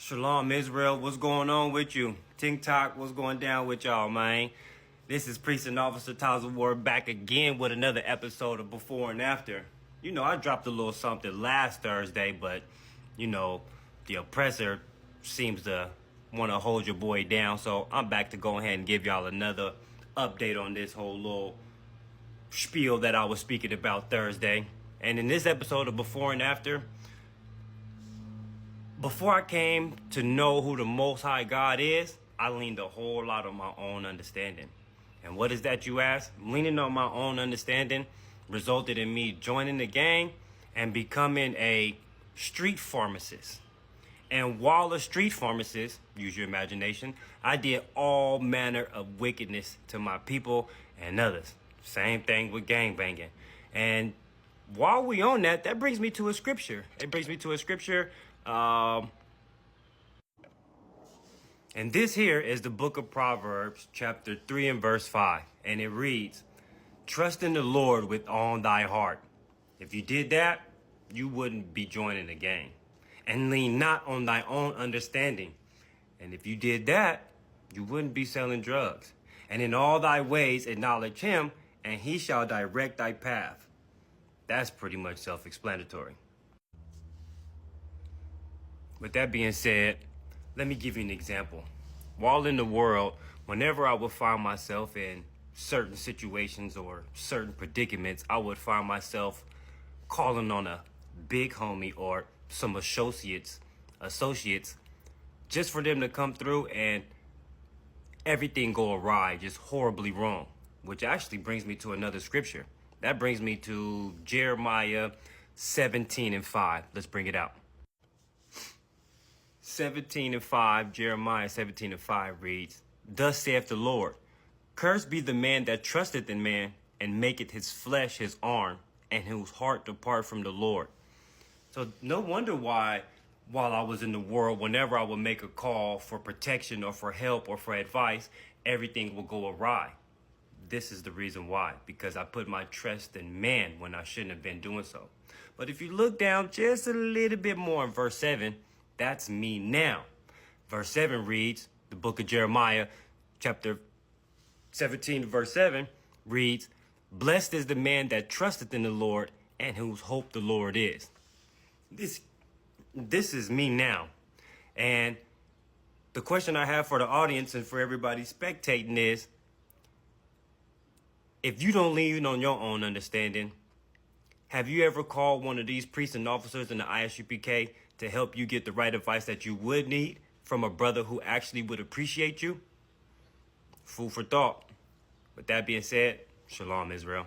Shalom Israel, what's going on with you? TikTok, what's going down with y'all, man? This is Priest and Officer Taza Ward back again with another episode of Before and After. You know, I dropped a little something last Thursday, but, you know, the oppressor seems to want to hold your boy down, so I'm back to go ahead and give y'all another update on this whole little spiel that I was speaking about Thursday. And in this episode of Before and After, before I came to know who the Most High God is, I leaned a whole lot on my own understanding. And what is that, you ask? Leaning on my own understanding resulted in me joining the gang and becoming a street pharmacist. And while a street pharmacist, use your imagination, I did all manner of wickedness to my people and others. Same thing with gangbanging. And while we on that brings me to a scripture. And this here is the book of Proverbs, chapter 3 and verse 5. And it reads, "Trust in the Lord with all thy heart." If you did that, you wouldn't be joining the gang. "And lean not on thy own understanding." And if you did that, you wouldn't be selling drugs. "And in all thy ways acknowledge him, and he shall direct thy path." That's pretty much self-explanatory. With that being said, let me give you an example. While in the world, whenever I would find myself in certain situations or certain predicaments, I would find myself calling on a big homie or some associates, just for them to come through and everything go awry, just horribly wrong. Which actually brings me to another scripture. That brings me to Jeremiah 17 and 5. Let's bring it out. 17 and 5, Jeremiah 17 and 5 reads, "Thus saith the Lord, cursed be the man that trusteth in man, and maketh his flesh his arm, and whose heart depart from the Lord." So no wonder why, while I was in the world, whenever I would make a call for protection or for help or for advice, everything will go awry. This is the reason why, because I put my trust in man when I shouldn't have been doing so. But if you look down just a little bit more in verse 7, that's me now. Verse 7 reads, the book of Jeremiah, chapter 17, verse 7 reads, "Blessed is the man that trusteth in the Lord, and whose hope the Lord is." This is me now. And the question I have for the audience and for everybody spectating is, if you don't lean on your own understanding, have you ever called one of these priests and officers in the ISUPK to help you get the right advice that you would need from a brother who actually would appreciate you? Food for thought. With that being said, Shalom Israel.